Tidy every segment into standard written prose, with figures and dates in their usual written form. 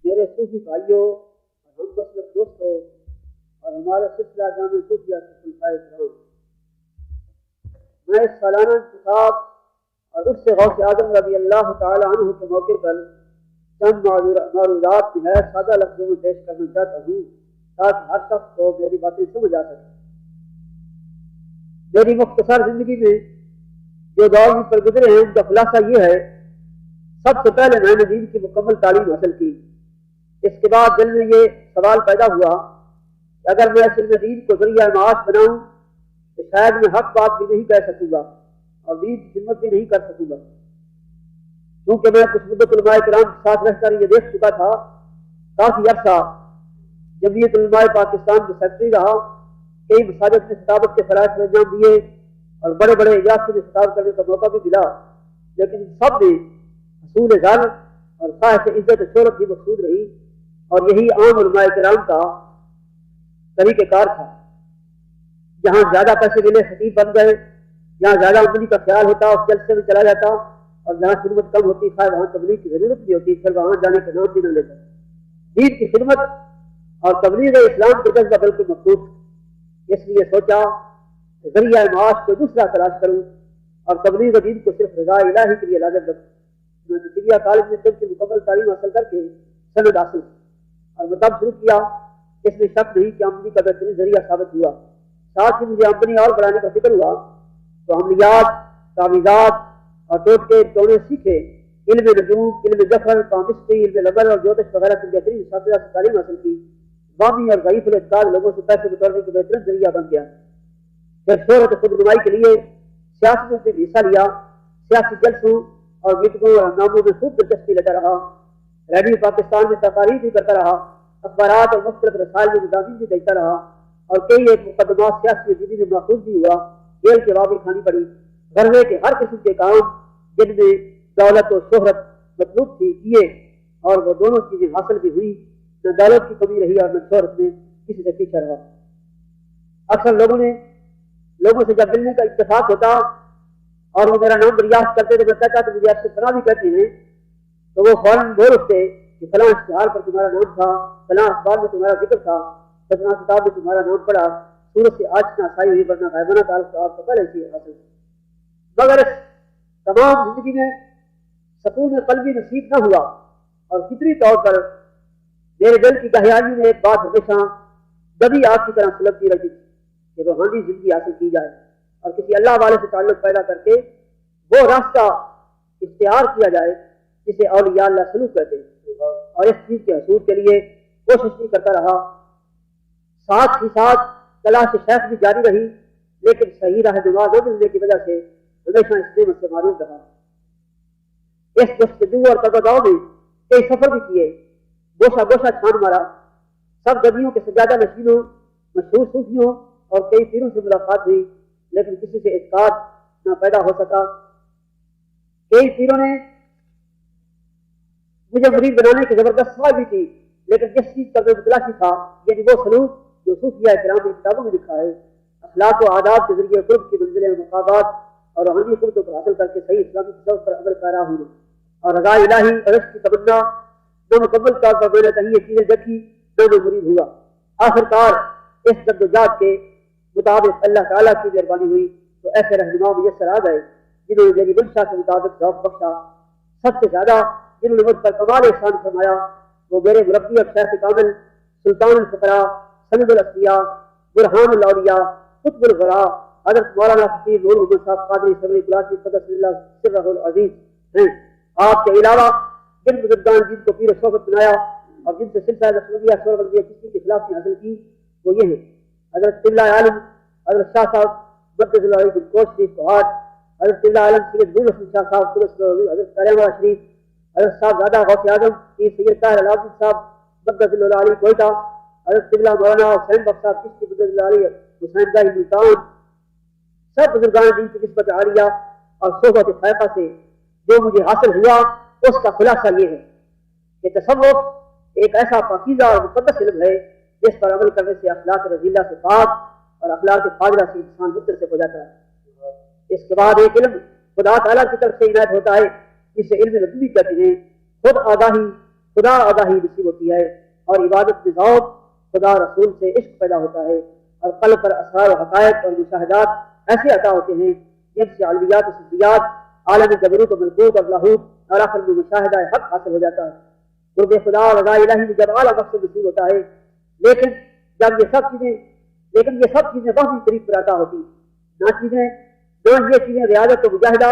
میرے صوفی بھائیوں اور ہم مسلک دوستوں اور ہمارے سلسلہ جامع صوفیہ کے خلفائے کرام، میں اس سالانہ انتخاب اور اس سے غوث اعظم رضی اللہ تعالی عنہ کے موقع پر چند معروضات نہایت سادہ لفظوں میں پیش کرنا چاہتا ہوں تاکہ ہر شخص کو میری باتیں سمجھ آ سکے۔ میری مختصر زندگی میں جو دور میں پر گزرے ہیں ان کا خلاصہ یہ ہے: سب سے پہلے میں نے دین کی مکمل تعلیم حاصل کی۔ اس کے بعد دل میں یہ سوال پیدا ہوا کہ اگر میں علم دین کو ذریعہ معاش بناؤں تو شاید میں حق بات بھی نہیں کہہ سکوں گا اور دین کی خدمت بھی نہیں کر سکوں گا، کیونکہ میں کچھ مدت علماء کرام کے ساتھ رہ کر یہ دیکھ چکا تھا۔ کافی عرصہ جمعیت علماء پاکستان کے سیکرٹری رہا، کئی مساجد میں خطابت کے فرائض میں انجام دیے اور بڑے بڑے اجلاس میں خطاب کرنے کا موقع بھی ملا، لیکن سب میں حصول ذات اور خواہش عزت و شہرت بھی مقصود رہی، اور یہی عام علماء کرام کا طریقہ کار تھا۔ جہاں زیادہ پیسے ملے خطیب بن گئے، جہاں زیادہ آمدنی کا خیال ہوتا اس جلسے میں چلا جاتا، اور جہاں خدمت کم ہوتی خواہ وہاں تبلیغ کی ضرورت بھی ہوتی پھر وہاں جانے کا نام بھی نہ لیتا۔ دین کی خدمت اور تبلیغ اسلام کے جذبہ بالکل مخصوص، اس لیے سوچا کہ ذریعہ معاش کو دوسرا تلاش کروں اور تبلیغ دین کو صرف رضا الہی کے لیے لازم رکھوں۔ میں نتیجہ کالج میں طب کی مکمل تعلیم حاصل کر کے سند حاصل اور مطلب شروع کیا۔ اس میں شک نہیں کہ آمدنی کا بہترین ذریعہ ثابت ہوا۔ ساتھ ہی مجھے آمدنی اور بڑھانے کا فکر ہوا تو عملیات، تعویذات اور ٹوٹکے ٹونے سیکھے۔ علم نجوم، علم جفر، پامسٹری، علم لبر اور جوتش وغیرہ کی بہترین اساتذہ سے تعلیم حاصل کی۔ بامی اور ضعیف الاعتقاد لوگوں سے پیسے بٹورنے کا بہترین ذریعہ بن گیا۔ پھر شہرت و خود نمائی کے لیے سیاست میں بھی حصہ لیا، سیاسی جلسوں اور میٹنگوں اور ہنگاموں میں خوب دلچسپی لیتا رہا۔ ریڈیو پاکستان میں تقاریر بھی کرتا رہا، اخبارات اور مختلف رسائل میں مضامین بھی دیتا رہا، اور کئی ایک مقدمات سیاسی زندگی میں محفوظ بھی ہوا۔ جیل کے وابل کھانی پڑی۔ غربے کے ہر قسم کے کام جن میں دولت و شہرت مطلوب تھی کیے، اور وہ دونوں چیزیں حاصل بھی ہوئی۔ نہ دولت کی کمی رہی اور نہ شہرت میں کسی سے پیچھا رہا۔ اکثر لوگوں سے جب ملنے کا اتفاق ہوتا اور وہ میرا نام دریافت کرتے تو میں کہتا تو مجھے آپ سے فلاں بھی کہتے ہیں، تو وہ فوراً بول اٹھتے کہ فلاں اشتہار پر تمہارا نام تھا، فلاں اخبار میں تمہارا ذکر تھا، فلاں کتاب میں تمہارا نام پڑا، سورج سے آج نہ سائی ہوئی ورنہ غائبانہ تعلق تو آپ کو پہلے سے حاصل۔ مگر اس تمام زندگی میں سکون قلبی نصیب نہ ہوا، اور فطری طور پر میرے دل کی گہرائی میں ایک بات ہمیشہ دبی آگ کی طرح سلگتی رہتی تھی کہ روحانی زندگی حاصل کی جائے اور کسی اللہ والے سے تعلق پیدا کر کے وہ راستہ اختیار کیا جائے جسے اولیاء اللہ سلوک کہتے ہیں، اور اس چیز کے حصول کے لیے کوشش بھی کرتا رہا۔ ساتھ ہی ساتھ تلاش شیخ بھی جاری رہی، لیکن صحیح راہ نما نہ ملنے کی وجہ سے ہمیشہ اس نعمت سے معروف رہا۔ اس جستجو اور تقاضاؤں میں کئی سفر بھی کیے، گوشہ گوشہ چھان مارا، سب گدیوں کے سجادہ نشینوں، مشہور صوفیوں اور کئی پیروں سے ملاقات ہوئی، لیکن کسی سے اعتقاد نہ پیدا ہو سکا۔ کئی پیروں نے مجھے مرید بنانے کی زبردست سوال بھی کی، لیکن جس چیز کا میں متلاشی تھا، یعنی وہ سلوک جو صوفیہ کرام نے کتابوں میں لکھا ہے، اخلاق و آداب کے ذریعے قرب کی منزلیں مقامات اور روحانی قربتوں کو حاصل کر کے صحیح اسلامی تصور پر عمل پیرا ہونے اور رضا الہی اور عشق کی تمنا نہ مکمل طور پر میں نے کہیں یہ چیزیں دیکھی نہ میں مرید ہوا۔ آخرکار اس جدوجہد کے مطابق اللہ تعالیٰ کی مہربانی ہوئی تو ایسے رہنما میسر آ گئے جنہوں نے میری منشا کے مطابق ذوق بخشا۔ سب سے زیادہ جنہوں نے مجھ پر کمال احسان فرمایا وہ میرے مربی اور شیخ کامل سلطان الفقراء سند الاصفیاء برہان الاولیاء قطب الغراء حضرت مولانا فقیر نور محمد صاحب قادری صدر کلاسی قدس اللہ سرہ العزیز ہیں۔ آپ کے علاوہ جن بزرگان جن کو پیر و صحبت بنایا اور جن سے سلسلہ رسولیہ سوربندیہ کسی کے خلاف حاصل کی وہ یہ ہیں: حضرت اللہ عالم حضرت شاہ صاحب مقدس اللہ علیہ کوٹ شریف کوہاٹ، حضرت اللہ عالم سید نور حسن شاہ صاحب حضرت کریم شریف، حضرت صاحب زیادہ غوث اعظم پیر سید طاہر العابدین صاحب مقدس اللہ علیہ کوئٹہ، حضرت اللہ مولانا حسین بخش صاحب چشتی مقدس اللہ علیہ حسین گاہ ملتان۔ سب بزرگان دین کی نسبت عالیہ اور صحبت فائقہ سے جو مجھے حاصل ہوا اس کا خلاصہ یہ ہے کہ تصوف ایک ایسا پاکیزہ اور مقدس علم ہے جس پر عمل کرنے سے اخلاق رذیلہ سے پاک اور اخلاق فاضلہ سے انسان متر سے ہو جاتا ہے۔ اس کے بعد ایک علم خدا تعالیٰ کی طرف سے عنایت ہوتا ہے جسے علم نبوی کہتے ہیں، خود آگاہی خدا آگاہی نصیب ہوتی ہے اور عبادت میں ذوق خدا رسول سے عشق پیدا ہوتا ہے اور قلب پر اسرار و حقائق اور مشاہدات ایسے عطا ہوتے ہیں جن سے علویات و سلبیات عالم جبروت و ملکوت اور لاہوت اور آخر میں مشاہدہ حق حاصل ہو جاتا ہے۔ قرب خدا اور رضا الہی میں جب اعلیٰ مقصد نصیب ہوتا ہے لیکن یہ سب چیزیں وہی قریب پر عطا ہوتی نہ یہ چیزیں ریاضت و مجاہدہ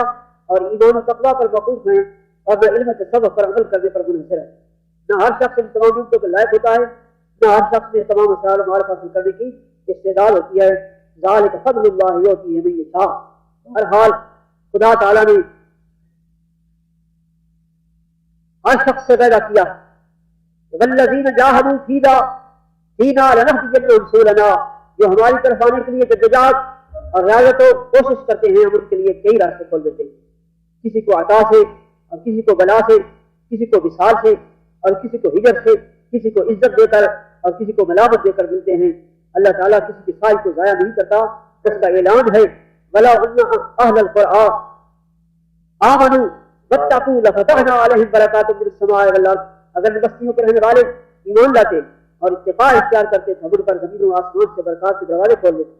اور ایمان و تقویٰ پر موقوف ہیں اور نہ علم تصوف پر عمل کرنے پر منحصر ہے۔ نہ ہر شخص ان تمام نعمتوں کے لائق ہوتا ہے، نہ ہر شخص میں تمام مسائل و معرفت حاصل کرنے کی استعداد ہوتی ہے۔ ذالک فضل اللہ یؤتیہ من یشاء۔ ہر حال خدا تعالیٰ نے ہر شخص سے پیدا کیا، والذین جاہدوا فینا لنہدینہم سبلنا، جو ہماری طرف آنے کے لیے جدوجہد اور ریاضت و کوشش کرتے ہیں ہم ان کے لیے کئی راستے کھول دیتے ہیں، کسی کو عطا سے اور کسی کو بلا سے، کسی کو وصال سے اور کسی کو ہجر سے، کسی کو عزت دے کر اور کسی کو ملامت دے کر ملتے ہیں۔ اللہ تعالیٰ کسی کی خواہش کو ضائع نہیں کرتا۔ اس کا اعلان ہے وَلَوْ أَنَّ أَهْلَ الْقُرْآنِ آمَنُوا وَاتَّقُوا لَفَتَحْنَا عَلَيْهِمْ بَرَكَاتٍ مِنَ السَّمَاءِ وَالْأَرْضِ، اگر بستیوں کے رہنے والے ایمان لاتے اور اتقاء اختیار کرتے تو ان پر زمین و آسمان سے برکات کے دروازے کھول دیتے۔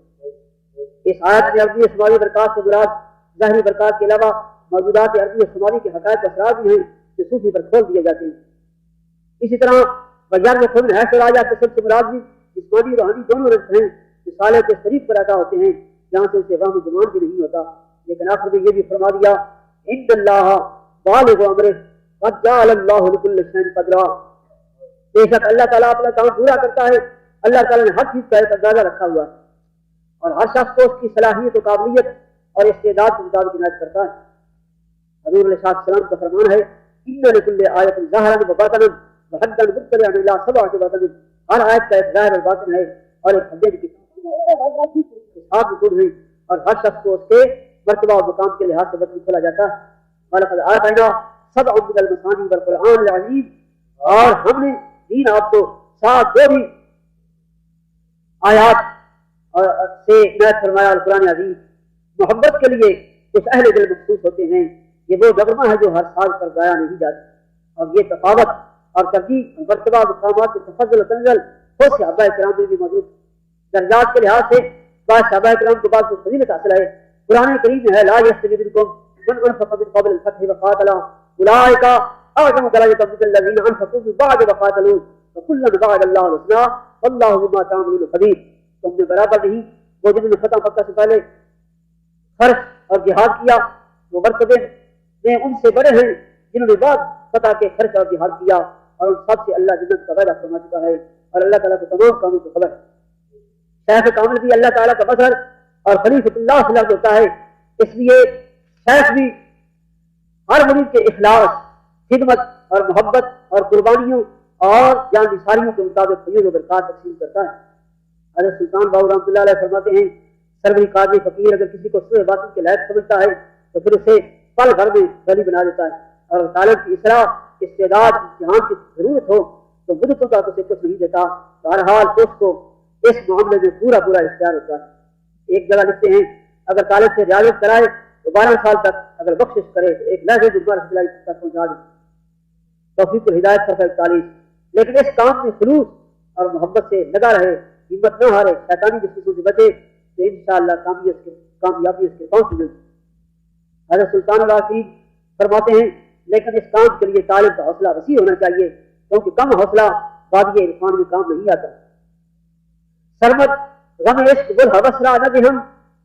اس آیت میں عرضی سماوی برکات سے مراد ظاہری برکات کے علاوہ موجودات عرضی سماوی کے حقائق اسرار بھی ہیں جو صوفی پر کھول دیے جاتے ہیں۔ اسی طرح بغیر میں خود ہے راجہ کے سب سے مراد بھی جسمانی روحانی دونوں رنگ ہیں جو سالے کے شریف پر عطا ہوتے ہیں جہاں سے اسے وہم گمان بھی نہیں ہوتا۔ لیکن آخر میں یہ بھی فرما دیا ان اللہ بالغ امرہ قد جعل اللہ لکل شیء قدرا، بے شک اللہ تعالیٰ اپنا کام پورا کرتا ہے، اللہ تعالیٰ نے ہر چیز کا ایک اندازہ رکھا ہوا ہے اور ہر شخص کو اس کی صلاحیت و قابلیت اور استعداد کے مطابق عنایت کرتا ہے۔ حضور علیہ السلام کا فرمان ہے ان لکل آیۃ ظاہرا وباطنا وحدا مطلعا الی سبعۃ باطن، ہر آیت کا ایک ظاہر اور باطن ہے اور ایک حدیث کی صاحب وجود ہے اور ہر شخص کو اس کے مرتبہ و مقام کے لحاظ سے بدل کھولا جاتا ہے۔ وَلَقَدْ آتَيْنَا سَبْعًا مِنَ الْمَثَانِي وَالْقُرْآنِ الْعَظِيمِ، اور ہم نے دین آپ کو ساتھ دو بھی آیات سے عنایت فرمایا القرآن عظیم۔ محبت کے لیے کچھ اہل دل مخصوص ہوتے ہیں، یہ وہ نغمہ ہے جو ہر سال پر گایا نہیں جاتا، اور یہ تفاوت اور ترجیح مرتبہ مقامات کے تفضل و تنزل خود صحابہ کرام میں بھی موجود درجات کے لحاظ سے بعض صحابہ کرام کو بعض کو فضیلت حاصل ہے۔ قرآن کریم میں ہے لا یستوی منکم من انفق من قبل الفتح وقاتل اولئک اعظم درجۃ من الذین انفقوا من بعد وقاتلوا وکلا وعد اللہ الحسنى واللہ بما تعملون خبیر۔ تم نے برابر نہیں وہ جنہوں نے فتح مکہ سے پہلے خرچ اور جہاد کیا، وہ مرتبے میں ان سے بڑے ہیں جنہوں نے بعد فتح کے خرچ اور جہاد کیا، اور ان سب سے اللہ جنت کا وعدہ فرما چکا ہے اور اللہ تعالیٰ کو تمام کاموں کی خبر ہے۔ شیخ کامل بھی اللہ تعالیٰ کا مظہر اور خلیفۃ اللہ صلی اللہ علیہ وسلم ہوتا ہے، اس لیے شیخ بھی ہر مرید کے اخلاص، خدمت اور محبت اور قربانیوں اور جان نثاریوں کے مطابق فیض و برکات تقسیم کرتا ہے۔ حضرت سلطان باہو رحمۃ اللہ علیہ فرماتے ہیں سربری قاضی فقیر اگر کسی کو سوء باطن کے لائق سمجھتا ہے تو پھر اسے پل بھر میں ولی بنا دیتا ہے، اور طالب کی اصلاح استعداد امتحان کی ضرورت ہو تو بدتوں کا اسے کچھ نہیں دیتا۔ بہرحال اس کو اس معاملے میں پورا اختیار ہوتا ہے۔ ایک جگہ لکھتے ہیں اگر طالب سے ریاضت کرائے تو 12 سال تک، اگر بخشش کرے تو ایک لہجے گزار تک پہنچا دے۔ توفیق الہدایت پر 41۔ لیکن اس کام میں خلوص اور محبت سے لگا رہے، ہمت نہ ہارے، شیطانی جسموں سے بچے تو انشاءاللہ کامیابی اس کے پہنچ ملے۔ حضرت سلطان العارفین فرماتے ہیں لیکن اس کام کے لیے طالب کا حوصلہ وسیع ہونا چاہیے، کیونکہ کم حوصلہ وادی عرفان میں کام نہیں آتا۔ سرمد غم عشق گل حوصلہ نہ دہم،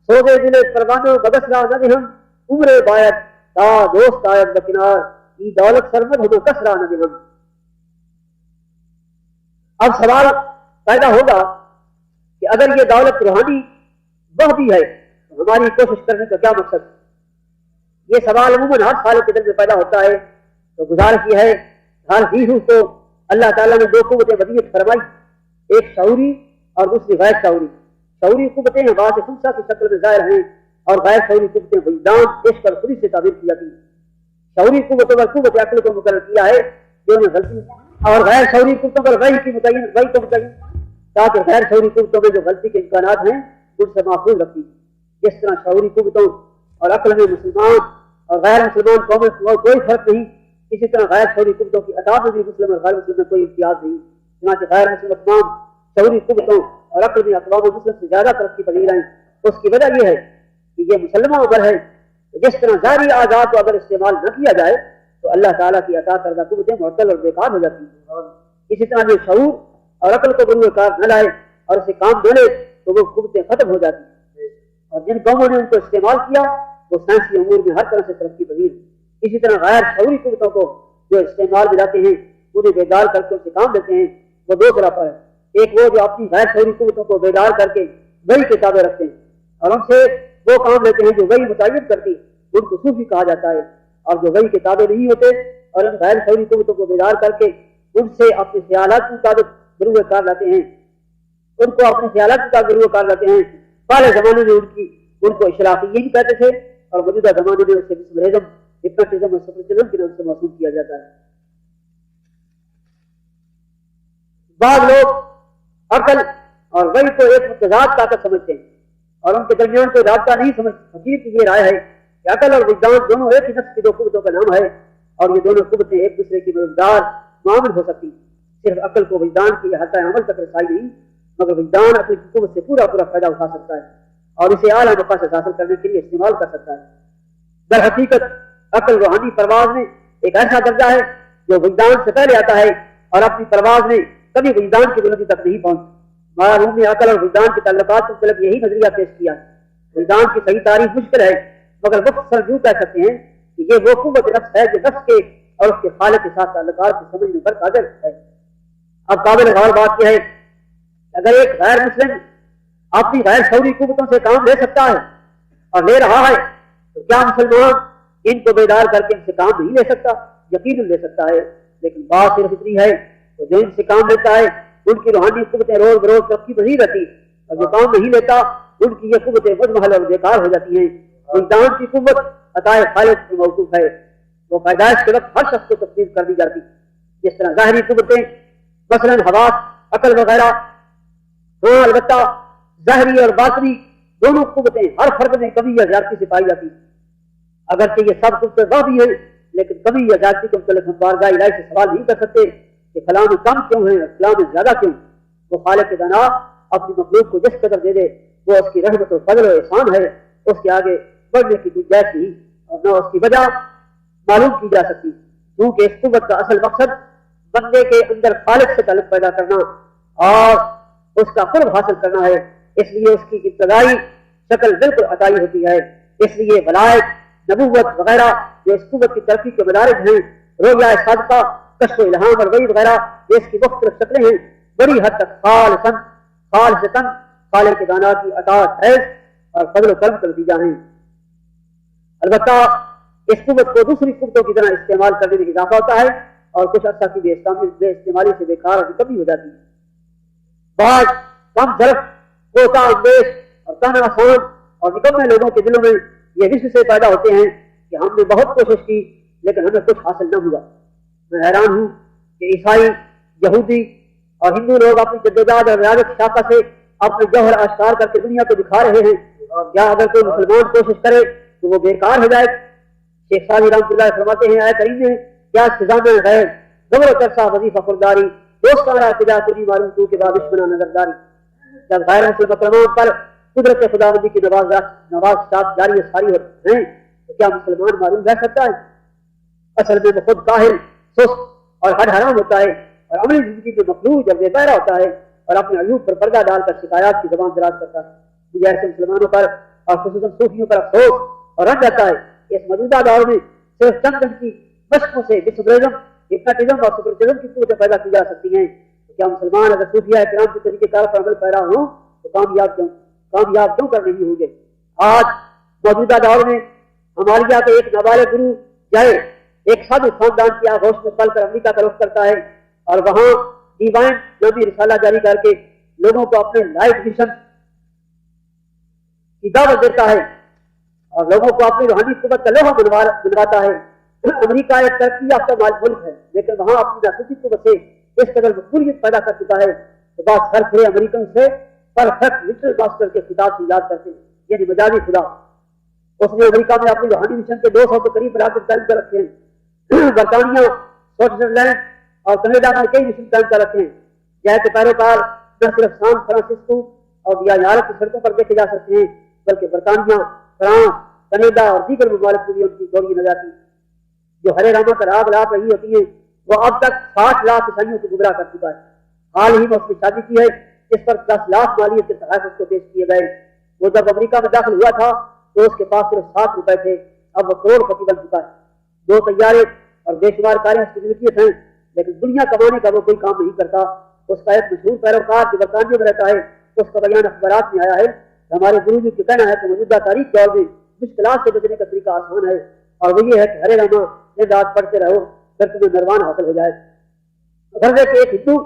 سوزے دل پروانہ بگسرا نہ دہم، عمر باید تا دوست آید بکنار، ای دولت سرمد ہمیں کسرا نہ دہم۔ اب سوال پیدا ہوگا کہ اگر یہ دولت روحانی وہ بھی ہے تو ہماری کوشش کرنے کا کیا مقصد؟ یہ سوال عموماً ہر سال کے دل میں پیدا ہوتا ہے، تو گزارش یہ ہے ہر ہیرو کو اللہ تعالیٰ نے 2 قوتیں ودیعت فرمائی، ایک شعوری اور دوسری غیر شعوری۔ شعوری قوتیں باعث خمسہ کی شکل میں ظاہر ہیں اور غیر شعوری قوتیں وجدان، عشق اور خودی سے تعبیر کی جاتی ہیں۔ شعوری قوتوں پر قوت عقل کو مقرر کیا ہے جو انہیں غلطی، اور غیر شعوری قوتوں پر وحی کو متعین تاکہ غیر شعوری قوتوں میں جو غلطی کے امکانات ہیں ان سے محفوظ رکھتی۔ جس طرح شعوری قوتوں اور عقل میں مسلمان اور غیر مسلمان قوموں میں کوئی فرق نہیں، اسی طرح غیر شعوری قوتوں کی اطاعت میں بھی مسلم اور غیر مسلم میں کوئی امتیاز نہیں، چنانچہ غیر مسلم تمام شعوری قوتوں اور عقل میں اقوام مسلم سے زیادہ ترقی پذیر ہیں۔ اس کی وجہ یہ ہے کہ یہ مسلمہ عمر ہے، جس طرح ظاہری آزاد کو اگر استعمال نہ کیا جائے تو اللہ تعالیٰ کی عطا کردہ قوتیں معطل اور بیکار ہو جاتی ہیں۔ اسی طرح جو شعور اور عقل کو بروئے کار نہ لائے اور اسے کام دے لے تو وہ قوتیں ختم ہو جاتی ہیں، اور جن قوموں نے ان کو استعمال کیا وہ سائنسی امور میں ہر طرح سے ترقی پذیر ہیں۔ اسی طرح غیر شعوری قوتوں کو جو استعمال میں لاتے ہیں، انہیں بیدار کر کے ان سے کام لیتے ہیں، وہ دو طرح پر ہے۔ ایک وہ جو اپنی غیر شعوری قوتوں کو بیدار کر کے وہی کتابیں رکھتے ہیں اور ان سے وہ کام لیتے ہیں جو وہی متعین کرتی، ان کو صوفی کہا جاتا ہے، اور جو وہی کتابیں نہیں ہوتے اور ان غیر شعوری قوتوں کو بیدار کر کے ان سے اپنے خیالات کے مطابق بروئے کار لاتے ہیں، ان کو اپنے خیالات کے مطابق بروئے کار لاتے ہیں۔ پہلے زمانے میں ان کو اشرافیین کہتے تھے اور موجودہ زمانے میں اسے مسمرزم، ہپنوٹزم اور سپرچزم کے نام سے موصوف کیا جاتا ہے۔ بعض لوگ عقل اور وحی کو ایک متضاد طاقت سمجھتے ہیں اور ان کے درمیان کوئی رابطہ نہیں سمجھتے۔ حقیقت یہ رائے ہے کہ عقل اور وجدان دونوں ایک ہی نفس کی دو قوتوں کا نام ہے اور یہ دونوں قوتیں ایک دوسرے کی مددگار معاون ہو سکتی ہیں۔ صرف عقل کو وجدان کی احاطہ عمل تک رسائی نہیں، مگر وجدان عقل کی قوت سے پورا فائدہ اٹھا سکتا ہے اور اسے اعلیٰ مقاصد حاصل کرنے کے لیے استعمال کر سکتا ہے۔ در حقیقت عقل روحانی پرواز میں ایک ایسا درجہ ہے جو وجدان سے پہلے آتا ہے اور اپنی پرواز میں کبھی وجدان کی بلندی تک نہیں پہنچتا۔ ہمارا روم نے عقل اور وجدان کے تعلقات کے مطلب یہی نظریہ پیش کیا۔ وجدان کی صحیح تعریف مشکل ہے، مگر مختصر یوں کہہ سکتے ہیں کہ یہ وہ قوت نفس ہے جو نفس کے اور اس کے خالق کے ساتھ تعلقات کو سمجھنے پر قادر ہے۔ اب قابل غور بات یہ ہے کہ اگر ایک غیر مسلم اپنی غیر شعوری قوتوں سے کام لے سکتا ہے اور لے رہا ہے تو کیا مسلمان ان کو بیدار کر کے ان سے کام نہیں لے سکتا؟ یقیناً لے سکتا ہے، لیکن بات صرف اتنی ہے تو جو ان سے کام لیتا ہے ان کی روحانی قوتیں روز بروز ترقی پذیر رہتی، اور جو کام نہیں لیتا ان کی یہ قوتیں مضمحل اور بیکار ہو جاتی ہیں۔ وجدان کی قوت عطائے خالق میں موقوف ہے، وہ پیدائش کے وقت ہر شخص کو تقسیم کر دی جاتی، جس طرح ظاہری قوتیں مثلاً حواس، عقل وغیرہ، ہاں البتہ ظاہری اور باطنی دونوں قوتیں ہر فرد میں کمی یا زیادتی سے پائی جاتی، اگرچہ یہ سب قوتیں ظاہری ہے، لیکن کمی یا زیادتی کے متعلق ہم بارگاہ الہی سے سوال نہیں کر سکتے کہ فلاں میں کم کیوں ہے اور فلاں میں زیادہ کیوں۔ وہ خالق دانا اپنی مخلوق کو جس قدر دے دے وہ اس کی رحمت و فضل و احسان ہے، اس کے آگے بڑھنے کی گنجائش نہیں اور نہ اس کی وجہ معلوم کی جا سکتی، کیونکہ اس قوت کا اصل مقصد بندے کے اندر خالق سے تعلق پیدا کرنا اور اس کا قرب حاصل کرنا ہے۔ اس لیے اس کی ابتدائی شکل بالکل عطائی ہوتی ہے۔ اس لیے ولایت، نبوت وغیرہ جو اس قوت کی ترقی کے مدارج ہیں، رویہ صادقہ، کشف و الہام اور وحی وغیرہ یہ اس کی مختلف شکلیں ہیں، بڑی حد تک خالصاً خالق دانا کی اطاعت ہے اور فضل و کرم کا نتیجہ ہیں۔ البتہ اس قوت کو دوسری قوتوں کی طرح استعمال کرنے میں اضافہ ہوتا ہے اور کچھ عرصہ کی بے استعمالی سے بیکار اور کمی ہو جاتی ہے۔ بعض کم ظرف، کوتا اندیش اور تن آسان اور نکمے لوگوں کے دلوں میں یہ وشو سے پیدا ہوتے ہیں کہ ہم نے بہت کوشش کی لیکن ہمیں کچھ حاصل نہ ہوا۔ میں حیران ہوں کہ عیسائی، یہودی اور ہندو لوگ اپنی جدوجہد اور ریاضت شاخہ سے اپنے جوہر آشکار کر کے دنیا کو دکھا رہے ہیں، کیا اگر کوئی مسلمان کوشش کرے تو وہ بیکار ہو جائے؟ شیخ سعدی رحمۃ اللہ فرماتے ہیں آئے کریم نے کیا سزا میں غیر غبر و ترسا وظیفہ خرداری دوستانہ اتجا تجھی معلوم تو کے بعد دشمنہ نظرداری۔ جب غیر مسلم اکرمان پر قدرت خداوندی کی نواز جاری ساری ہوتے ہیں تو کیا مسلمان معلوم رہ سکتا ہے؟ اصل میں وہ خود کاہل، سست اور ہڈ حرام ہوتا ہے اور عملی زندگی میں مخلوق جب بے پیرا ہوتا ہے اور اپنے عیوب پر پردہ ڈال کر شکایات کی زبان دراز کرتا ہے۔ مجھے ایسے مسلمانوں پر اور خصوصاً صوفیوں پر افسوس اور رنج آتا ہے کہ اس موجودہ دور میں صرف چند دن کی مشقوں سے مسمرزم، ہپنوٹزم اور سپرچزم کی قوتیں پیدا کی جا سکتی ہیں، تو کیا مسلمان اگر صوفیہ کرام کے طریقے کار پر عمل پیرا ہوں تو کامیاب کیوں کر نہیں ہوں گے؟ آج موجودہ دور میں ہمالیہ کے ایک نابالغ گرو جائے ایک سادھو خاندان کی آغوش میں پل کر امریکہ کا رخ کرتا ہے اور وہاں ڈیوائن نامی رسالہ جاری کر کے لوگوں کو اپنے لائف مشن کی دعوت دیتا ہے اور لوگوں کو اپنی روحانی قوت کا لوہا بنواتا ہے۔ امریکہ ایک ترقی یافتہ ملک ہے لیکن وہاں اپنی ناسوسی قوت سے اس قدر مقبولیت پیدا کر چکا ہے تو بعض ہر کھڑے امریکن سے پرفیکٹ لٹل ماسٹر کے خطاب سے یاد کرتے ہیں، یعنی مجازی خدا۔ اس نے امریکہ میں اپنی روحانی مشن کے 200 کے قریب مراکز قائم کر رکھے ہیں۔ برطانیہ، سوئٹزرلینڈ اور کینیڈا میں کئی مسلم قائم کر رکھے ہیں، جہاں کے پیروکار نہ صرف سان فرانسسکو اور یا یورپ کی سڑکوں پر دیکھے جا سکتے ہیں، بلکہ برطانیہ، فرانس، کینیڈا اور دیگر ممالک میں بھی ان کی گوری نہ جاتی جو ہرے راما کا راگ لاپ رہی ہوتی ہے۔ وہ اب تک 60 لاکھ عیسائیوں کو گمراہ کر چکا ہے۔ حال ہی میں اس کی شادی کی ہے، اس پر 10 لاکھ مالیت کے تحائف اس کو پیش کیے گئے۔ وہ جب امریکہ میں داخل ہوا تھا تو اس کے پاس صرف 7 روپے تھے، اب وہ کروڑ پتی بن چکا ہے۔ 2 طیارے اور بے شمار کاریں اس کی ملکیت ہیں، لیکن دنیا کمانے کا وہ کوئی کام نہیں کرتا۔ اس کا ایک مشہور پیروکار جو برطانیہ میں رہتا ہے، اس کا بیان اخبارات میں آیا ہے کہ ہمارے گرو جی کا کہنا ہے کہ موجودہ تاریخ دور میں مشکلات سے بچنے کا طریقہ آسان ہے، اور وہ یہ ہے کہ ہرے راما دن رات پڑھتے رہو، پھر تمہیں نروان حاصل ہو جائے۔ غرض ہے کہ ایک ہندو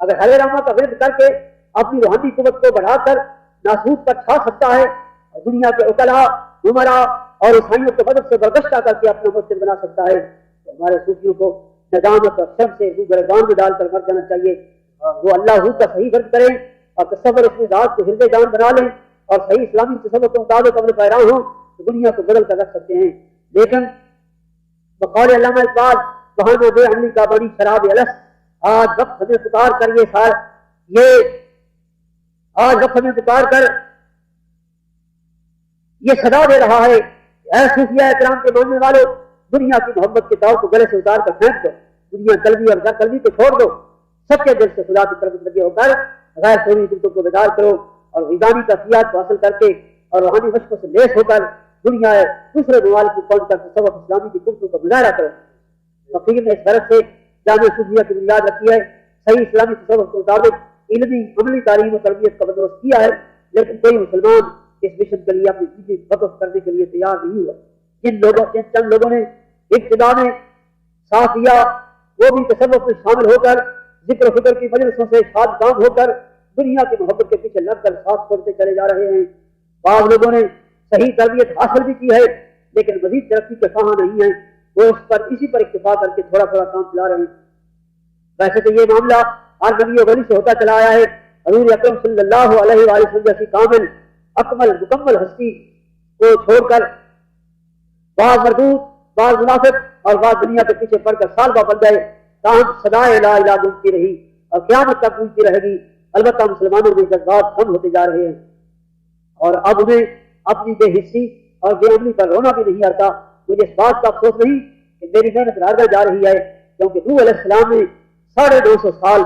اگر ہرے راما کا ورد کر کے اپنی روحانی قوت کو بڑھا کر ناسوت پر چھا سکتا ہے، اور دنیا کے اکلا، عمرا اور عیسائیوں کے مدد سے برگشتہ کر کے اپنا مسجد بنا سکتا ہے، تو ہمارے صوفیوں کو ندامت اور شرم سے گربان میں ڈال کر مر جانا چاہیے۔ وہ اللہ کا صحیح ورد کریں اور تصور اپنی ذات کو ہردے جان بنا لیں اور صحیح اسلامی تصور کے مطابق اپنے پیرا ہوں تو دنیا کو بدل کر رکھ سکتے ہیں۔ لیکن بقول علامہ اقبال، بہانہ بے عملی کا بڑی شراب الس، آج وقت ہمیں پکار کر یہ صدا دے رہا ہے، اے صوفیاء کرام کے ماننے والوں، دنیا کی محبت کے تاؤ کو گلے سے اتار کر پھینک دو، دنیا قلبی اور غیر قلبی کو چھوڑ دو، سچے دل سے خدا کی طرف لگے ہو کر غیر سونی دلوں کو بیدار کرو اور وجدانی کیفیات کو حاصل کر کے اور روحانی مشقوں سے لیس ہو کر دنیا دوسرے ممالک کی پہنچ کر تصوف اسلامی کی قوتوں کا مظاہرہ کرو۔ فقیر نے اس غرض سے جامع صوفیہ کی بنیاد رکھی ہے، صحیح اسلامی تصوف کے مطابق علمی عملی تعلیم و تربیت کا بندوبست کیا ہے، لیکن کوئی مسلمان اس مشن کے لیے اپنی زندگی وقف کرنے کے لیے تیار نہیں ہوا۔ جن چند لوگوں نے ابتدا میں ساتھ دیا وہ بھی تصوف میں شامل ہو کر ذکر و فکر کی مجلسوں سے شاد کام ہو کر دنیا کی محبت کے پیچھے لگ کر ساتھ چھوڑتے چلے جا رہے ہیں۔ بعض لوگوں نے صحیح تربیت حاصل بھی کی ہے لیکن مزید ترقی کے خواہاں نہیں ہیں، وہ اسی پر اکتفا کر کے تھوڑا تھوڑا کام چلا رہے ہیں۔ ویسے تو یہ معاملہ ہر نبی و ولی سے ہوتا چلا آیا ہے۔ حضور اکرم صلی اللہ علیہ وآلہ وسلم جیسی کامل اکمل مکمل ہستی کو چھوڑ کر بعض مردود، بعض منافق اور بعض دنیا کے پیچھے پڑھ کر سالبہ بن گئے، تاہم صدائے لا الہ گونجتی رہی اور قیامت تک گونجتی رہے گی۔ البتہ مسلمانوں میں جذبات کم ہوتے جا رہے ہیں اور اب انہیں اپنی بے حسی اور بے عملی پر رونا بھی نہیں آتا۔ مجھے اس بات کا افسوس نہیں کہ میری محنت ہار جا رہی ہے، کیونکہ نوح علیہ السلام نے 250 سال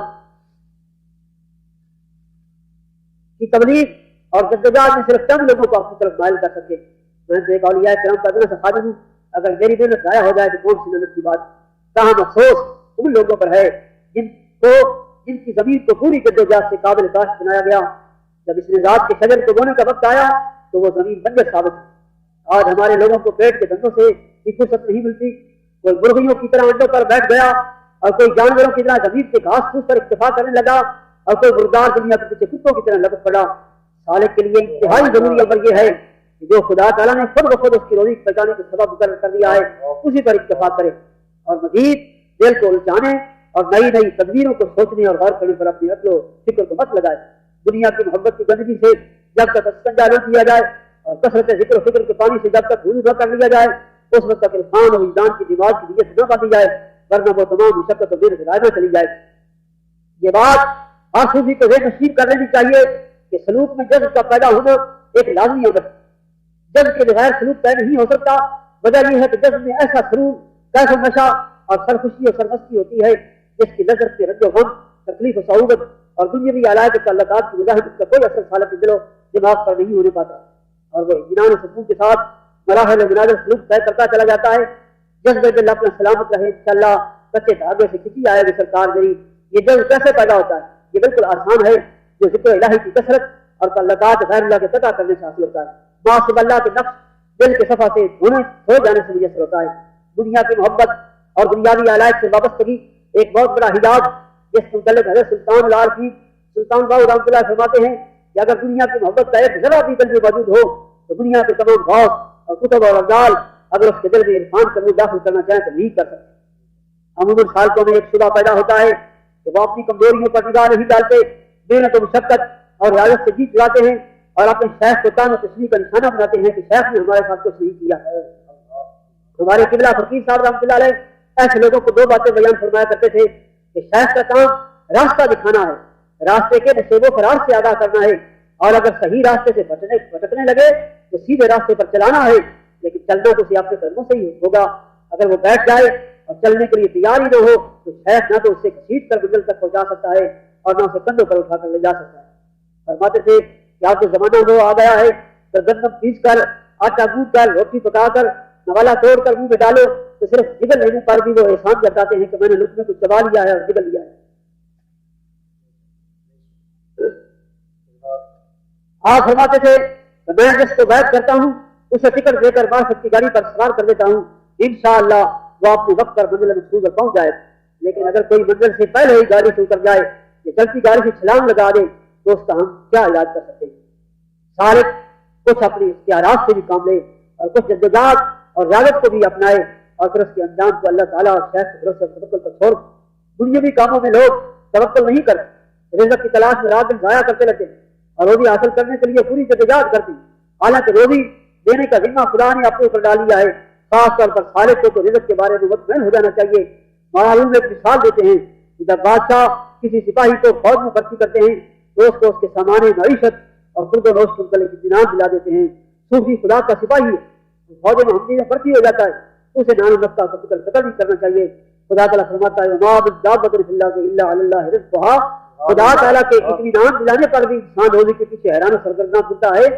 کی تبلیغ اور جدوجہد میں صرف چند لوگوں کو اپنی طرف مائل کر سکے۔ میں تو ایک اولیاء کرام کا ادنا سے خادم ہوں، اگر میری محنت ضائع ہو جائے تو کون سی محنت کی بات۔ تاہم افسوس ان لوگوں پر ہے جن کی زمین کو پوری جدوجہد سے قابل کاشت بنایا گیا، جب اس نے ذات کے شجر کو بونے کا وقت آیا تو وہ زمین بنجر ثابت ہے۔ آج ہمارے لوگوں کو پیٹ کے دندوں سے بھی فرصت نہیں ملتی، کوئی مرغیوں کی طرح انڈوں پر بیٹھ گیا اور کوئی جانوروں کی طرح زمین کے گھاس پھوس پر اکتفا کرنے لگا اور کوئی مردار دنیا کے پیچھے کتوں کی طرح لپٹ پڑا۔ سالک کے لیے انتہائی ضروری امر یہ ہے کہ جو خدا تعالیٰ نے خود بخود اس کی روزی پہچانے کا سبب مقرر کر دیا ہے اسی پر اکتفا کرے اور مزید دل کو الجھانے اور نئی نئی تدبیروں کو سوچنے اور غور کرنے پر اپنی عقل و فکر کو مت لگائے۔ دنیا کی محبت کی گندگی سے جب تک استنجا نہ کیا جائے اور کثرت ذکر و فکر کے پانی سے جب تک وضو نہ کر لیا جائے اس وقت تک عرفان و وجدان کی دماغ کی نیت نہ باندھی جائے، ورنہ وہ تمام مشقت و دیر سے چلی جائے۔ یہ بات ہر صوفی کو ذہن نشین کر لینی چاہیے کہ سلوک میں جذب کا پیدا ہونا ایک لازمی امر ہے۔ جذب کے بغیر سلوک طے نہیں ہو سکتا۔ وجہ یہ ہے کہ جذب میں ایسا سرور، کیف و نشہ اور سرخوشی اور سرمستی ہوتی ہے جس کی لذت سے رنج و غم، تکلیف و صعوبت اور دنیاوی علائق تعلقات کی مظاہرت کا کوئی اثر سالک دل و دماغ پر نہیں ہونے پاتا اور وہ اطمینان و سکون کے ساتھ مراحل و منازل سلوک طے کرتا چلا جاتا ہے۔ جذب دل اپنا سلامت رہے انشاءاللہ کچے دھاگے سے کھینچی آئے گی سرکار میری۔ یہ جذب کیسے پیدا ہوتا ہے؟ یہ بالکل آسان ہے، جو ذکر الہی کی کثرت اور تعلقات غیر اللہ کے قطع کرنے سے حاصل ہوتا ہے۔ معاصب اللہ کے نقش دل کے صفحہ سے ہو جانے سے میسر ہوتا ہے۔ دنیا کی محبت اور دنیاوی علائق سے وابستگی ایک بہت بڑا حجاب جس کے متعلق حضرت سلطان العارفین سلطان باؤ رحمۃ اللہ فرماتے ہیں کہ اگر دنیا کی محبت کا ایک ذرا بھی دل میں موجود ہو تو دنیا کے تمام غوث اور کتب اور افضال اگر اس کے دل میں عرفان کرنے داخل کرنا چاہیں تو نہیں کر سکتے۔ عموماً خالقوں میں ایک شبہ پیدا ہوتا ہے کہ وہ اپنی کمزوریوں پر نگاہ نہیں ڈالتے، محنت و مشقت اور ریاضت سے جی چلاتے ہیں اور اپنے شیخ کو تان و تسلیم کا نشانہ بناتے ہیں کہ شیخ نے ہمارے ساتھ کچھ نہیں کیا ہے۔ ہمارے قبلہ فقیر صاحب رحمۃ اللہ علیہ ایسے لوگوں کو دو باتیں بیان فرمایا کرتے تھے کہ شیخ کا کام راستہ دکھانا ہے، راستے کے نشیب و فرار سے آگاہ کرنا ہے، اور اگر صحیح راستے سے بھٹکنے لگے تو سیدھے راستے پر چلانا ہے، لیکن چلنا تو اسے اپنے قدموں سے ہی ہوگا۔ اگر وہ بیٹھ جائے اور چلنے کے لیے تیار ہی نہ ہو تو شیخ نہ تو اسے گھسیٹ کر منزل تک پہنچا سکتا ہے اور نہ اسے کندھوں پر اٹھا کر لے جا سکتا ہے۔ فرماتے تھے کہ آپ کو زمانہ وہ آ گیا ہے تو گندم پیس کر، آٹا گوندھ کر، روٹی پکا کر، نوالا توڑ کر منہ میں ڈالو تو صرف جگل لینے پر بھی وہ احسان جتاتے ہیں کہ میں نے لقمے کو چبا لیا ہے اور جگل لیا ہے۔ آپ فرماتے تھے کہ میں جس کو بیعت کرتا ہوں اسے ٹکٹ دے کر بارشت کی گاڑی پر سوار کر دیتا ہوں، انشاءاللہ وہ اپنے وقت پر منزل مقصود پر پہنچ جائے۔ لیکن اگر کوئی منزل سے پہلے ہی گاڑی سے اتر جائے یا چلتی گاڑی سے چھلانگ لگا دے تو اس کا ہم کیا علاج کر سکتے ہیں؟ سالک کچھ اپنی اختیارات سے بھی کام لے اور کچھ جدوجہد اور رغبت کو بھی اپنائے اور پھر اس کے انجام کو اللہ تعالیٰ اور شیخ کے بھروسے توکل پر چھوڑ۔ دنیاوی کاموں میں لوگ توکل نہیں کرتے، رزق کی تلاش میں رات دن ضائع کرتے رہتے ہیں اور روزی حاصل کرنے کے لیے پوری جدوجہد کرتے ہیں، حالانکہ روزی دینے کا ذمہ خدا نے اپنے اوپر ڈال لیا ہے۔ خاص طور پر سالک کو تو رزق کے بارے میں مطمئن ہو جانا چاہیے۔ معلوم ایک مثال دیتے ہیں کہ جب بادشاہ کسی سپاہی کو فوج میں بھرتی کرتے ہیں تو اس کو اس کے سامان معیشت اور خود و نوش کے متعلق اطمینان دلا دیتے ہیں۔ صوفی خدا کا سپاہی ہے، فوج محمدی میں بھرتی ہو جاتا ہے، اسے نان نفقہ کا فکر قطع نہیں کرنا چاہیے۔ خدا تعالیٰ فرماتا ہے وما من دابۃ فی الارض الا علی اللہ رزقها، خدا تعالیٰ کے اطمینان دلانے پر بھی انسان روزی کے پیچھے حیران و سرگرداں پھرتا ہے۔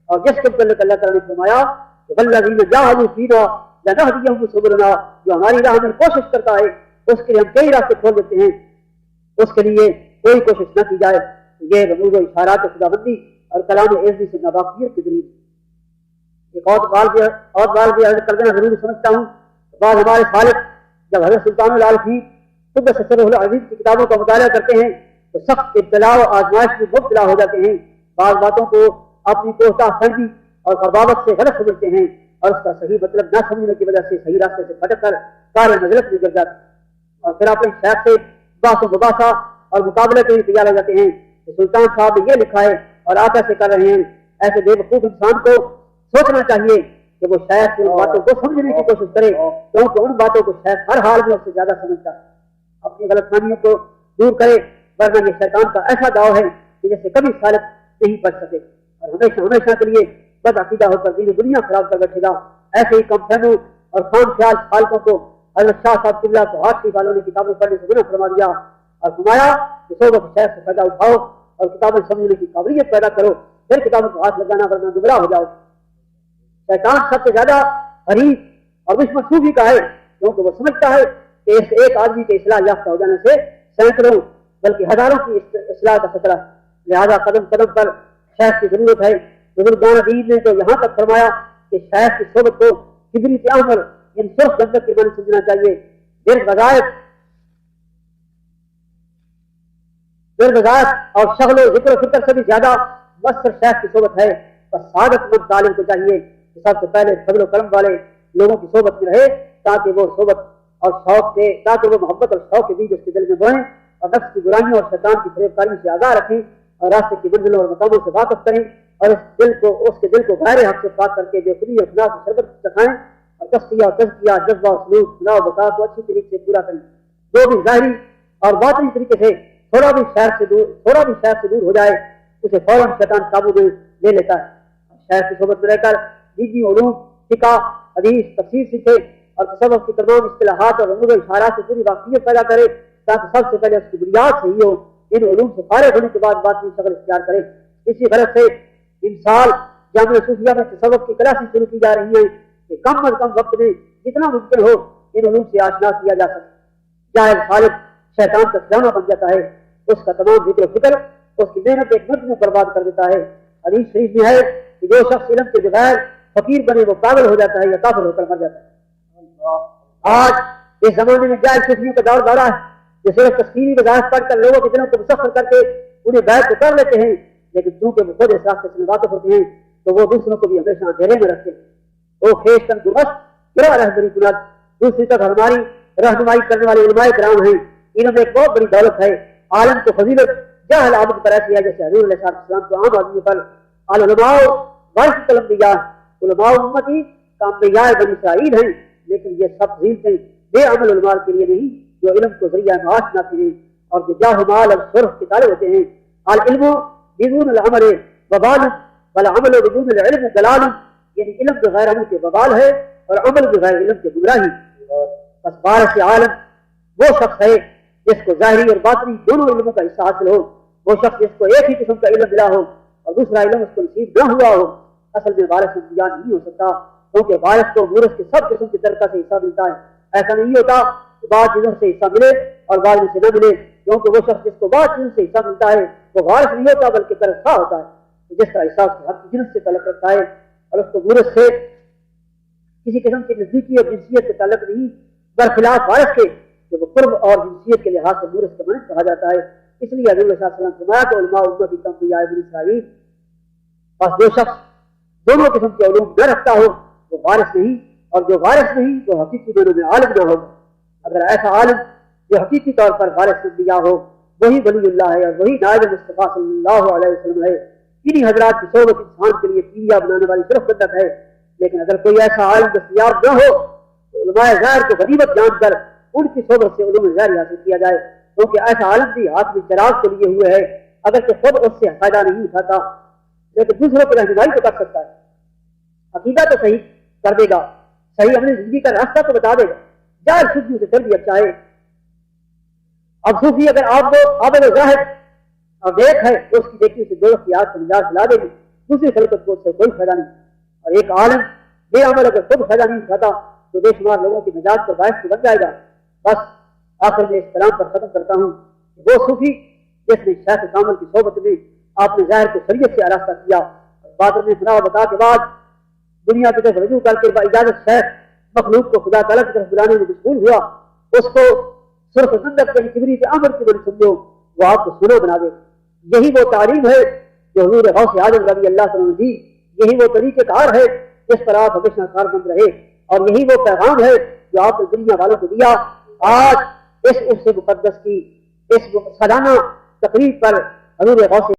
اور جس کے متعلق اللہ تعالیٰ نے فرمایا کہ والذین جاہدوا فینا لنہدیہم سبلنا، جو ہماری راہ میں کوشش کرتا ہے اس کے لیے ہم کئی راستے کھول دیتے ہیں، اس کے لیے کوئی کوشش نہ کی جائے۔ یہ رموز و اشارات خداوندی اور کلام عزیزی سے ناواقفیت کی دلیل۔ ایک اور بات بھی عرض کر دینا ضروری سمجھتا ہوں، بعض ہمارے خالق جب حضرت سلطان العارفین قدس سرہ العزیز کی کتابوں کا مطالعہ کرتے ہیں تو سخت ابتلا و آزمائش میں مبتلا ہو جاتے ہیں، بعض باتوں کو اپنی کوتاہ فہمی اور غباوت سے غلط سمجھتے ہیں اور اس کا صحیح مطلب نہ سمجھنے کی وجہ سے صحیح راستے سے بھٹک کر کار نزلت میں گر جاتے ہیں اور پھر اپنے شیخ سے بحث و مباحثہ اور مقابلے کے لیے تیار ہو جاتے ہیں کہ سلطان صاحب نے یہ لکھا ہے اور آپ ایسے کر رہے ہیں۔ ایسے بے وقوف انسان کو سوچنا چاہیے کہ وہ شیخ کی ان باتوں کو سمجھنے کی کوشش کرے، کیونکہ ان باتوں کو شیخ ہر حال میں اس سے زیادہ سمجھتا ہے۔ اپنی غلط فہمیوں کو دور کرے، ورنہ یہ شیطان کا ایسا داؤ ہے کہ جسے کبھی سالک نہیں پڑ سکے اور ہمیشہ ہمیشہ کے لیے بد عقیدہ ہو کر دین دنیا خراب کر بیٹھے گا۔ ایسے ہی کم فہموں اور خام خیال سالکوں کو حضرت شاہ صاحب قبلہ کو ہاتھ والوں نے کتابیں پڑھنے سے منع فرما دیا اور فرمایا کہ صحبت شیخ سے فائدہ اٹھاؤ اور کتابیں سمجھنے کی قابلیت پیدا کرو، پھر کتابوں کو ہاتھ لگانا ورنہ گمراہ ہو جاؤ۔ شیطان سب سے زیادہ غریب اور دشمن صوفی کا ہے، کیونکہ وہ سمجھتا ہے کہ اس ایک آدمی کے اصلاح یافتہ ہو جانے سے سینکڑوں بلکہ ہزاروں کی اصلاح کا خطرہ، لہذا قدم قدم پر شیخ کی ضرورت ہے۔ بزرگان دین نے تو یہاں تک فرمایا کہ شیخ کی صحبت کو کبریت احمر یعنی سرخ جنت کے معنی سمجھنا چاہیے۔ اور شغل و ذکر و فکر سے بھی زیادہ مؤثر شیخ کی صحبت ہے۔ بس سعادت مند طالب کو چاہیے کہ سب سے پہلے فضل و کرم والے لوگوں کی صحبت میں رہے تاکہ وہ صحبت اور شوق کے تاکہ وہ محبت اور شوق کے بیج اس کے دل میں بوئیں اور نفس کی برائیوں اور شیطان کی فریب کاری سے آگاہ رکھیں اور راستے کی منزلوں اور مقاموں سے واقف کریں اور اس کے دل کو غیر حق سے پاک کر کے بے خودی اور خلاف کی شربت چکھائیں اور تصفیہ اور تزکیہ جذبہ اور سلوک خلا و بقا کو اچھی طریقے سے پورا کریں۔ جو بھی ظاہری اور باطنی طریقے سے تھوڑا بھی شیخ سے دور ہو جائے اسے فوراً شیطان قابو میں لے لیتا ہے۔ شیخ کی صحبت میں رہ کر دینی علوم، فقہ، حدیث، تفسیر سیکھے اور تصوف کی تمام اصطلاحات اور رموز و اشارات سے پوری واقفیت پیدا کرے تاکہ سب سے پہلے اس کی بنیاد صحیح ہو۔ ان علوم سے فارغ ہونے کے بعد باطنی شکل اختیار کرے۔ اسی غرض سے ان سال جامعہ صوفیہ میں تصوف کی کلاسیں شروع کی جا رہی ہیں کہ کم از کم وقت میں جتنا ممکن ہو ان علوم سے آشنا کیا جا سکے۔ جاہل خالق شیطان کا کھلونا بن جاتا ہے، اس کا تمام ذکر و فکر اس کی محنت ایک مرد میں برباد کر دیتا ہے۔ حدیث شریف میں ہے کہ جو شخص علم کے بغیر فقیر بنے وہ پاگل ہو جاتا ہے یا کافر ہو کر مر جاتا ہے۔ آج اس زمانے میں جاہل صوفیوں کا دور دورہ ہے جو صرف تسکینی وضاحت پڑھ کر لوگوں کے دلوں کو مسخر کر کے انہیں بیعت کو کر لیتے ہیں، لیکن چونکہ وہ خود اس راستے سے واقف ہوتے ہیں تو وہ دوسروں کو بھی ہمیشہ اندھیرے میں رکھتے ہیں۔ وہ خیشتن درست گرا رہبری کنت دوسری طرف ہماری رہنمائی کرنے والے علماء کرام ہیں۔ انہوں میں ایک بہت بڑی دولت ہے، عالم کو فضیلت جاہل عابد پر ایسی ہے جیسے حضور علیہ السلام کو عام آدمی پر علماء وارث الانبیاء، علماء امتی کا انبیاء بنی اسرائیل ہیں، لیکن یہ سب فضیلتیں بے عمل علماء کے لیے نہیں جو علم کو ذریعہ معاش نہ کریں اور جو جاہ مال اور شرف کے طالب ہوتے ہیں. العلم بدون العمل وبال والعمل بدون العلم دلال، یعنی علم بغیر عمل کے وبال ہے اور عمل بغیر علم کے گمراہی. بس وارث عالم وہ شخص ہے جس کو ظاہری اور باطنی دونوں علموں کا حصہ حاصل ہو، وہ شخص جس کو ایک ہی قسم کا علم ملا ہو اور دوسرا علم اس کو نصیب نہ ہوا ہو. اصل میں وارث انتظام نہیں ہو سکتا، کیونکہ وارث کو مورث کے سب قسم کی ترکہ سے حصہ ملتا ہے. ایسا نہیں ہوتا کہ بعض چیزوں سے حصہ ملے اور بعض سے نہ ملے، کیونکہ وہ شخص جس کو بعض چیزوں سے حصہ ملتا ہے وہ وارث نہیں ہوتا بلکہ ترکہ ہوتا ہے، جس کا حصہ اس کے حق کی جنس سے تعلق رکھتا ہے اور اس کو مورث سے کسی قسم کی نزدیکی اور جنسیت سے تعلق نہیں، برخلاف وارث کے کہ وہ قرب اور جنسیت کے لحاظ سے مورث کا منصب کہا جاتا ہے. اس لیے حضور صلی اللہ علیہ وسلم فرمایا کہ علماء امت کی انبیاء بنی اسرائیل. بس جو شخص دونوں قسم کے علوم نہ رکھتا ہو وہ وارث نہیں، اور جو وارث نہیں وہ حقیقی دونوں میں عالم نہ ہوگا. اگر ایسا عالم جو حقیقی طور پر وارث انبیاء ہو وہی ولی اللہ ہے اور وہی نائب مصطفیٰ صلی اللہ علیہ وسلم ہے. انہی حضرات کی صحبت انسان کے لیے کیمیا بنانے والی صرف بدت ہے. لیکن اگر کوئی ایسا عالم دستیاب نہ ہو تو علماء ظاہر کو غنیمت جان کر ان کی صحبت سے علوم ظاہر حاصل کیا جائے، کیونکہ ایسا عالم بھی ہاتھ میں چراغ کو لیے ہوئے ہے، اگر کہ خود اس سے فائدہ نہیں اٹھاتا لیکن دوسروں کی رہنمائی تو کر سکتا ہے. عقیدہ تو صحیح کر دے گا، صحیح اپنی زندگی کا راستہ تو بتا دے گا، جاہل صوفیوں سے پھر بھی اچھا ہے. اب صوفی اگر آپ کو عابد و زاہد اور دیکھ ہے تو اس کی دیکھی سے دو اختیار سے نجات دلا دے گی، دوسری خلقت کو اس سے کوئی فائدہ نہیں. اور ایک عالم بے عمل اگر خود فائدہ نہیں اٹھاتا تو بے شمار لوگوں کی نجات کا باعث بن جائے گا. بس آخر میں اس کلام پر ختم کرتا ہوں کہ وہ صوفی جس نے شیخ کامل کی صحبت میں آپ نے ظاہر کو شریعت سے آراستہ کیا اور باطن میں فنا بتا کے بعد دنیا کی طرف رجوع کر کے باجازت شیخ مخلوق کو خدا تعالیٰ کی طرف بلانے میں مشغول ہوا، اس کو سرخ زندگ کے کبری کے امر کی بڑی سمجھو، وہ آپ کو سنو بنا دے. یہی وہ تعلیم ہے جو حضور غوث اعظم رضی اللہ عنہ نے دی، یہی وہ طریقہ کار ہے جس پر آپ ہمیشہ کاربند رہے، اور یہی وہ پیغام ہے جو آپ نے دنیا والوں کو دیا. آج اس عرص مقدس کی اس سالانہ تقریب پر حضور غوث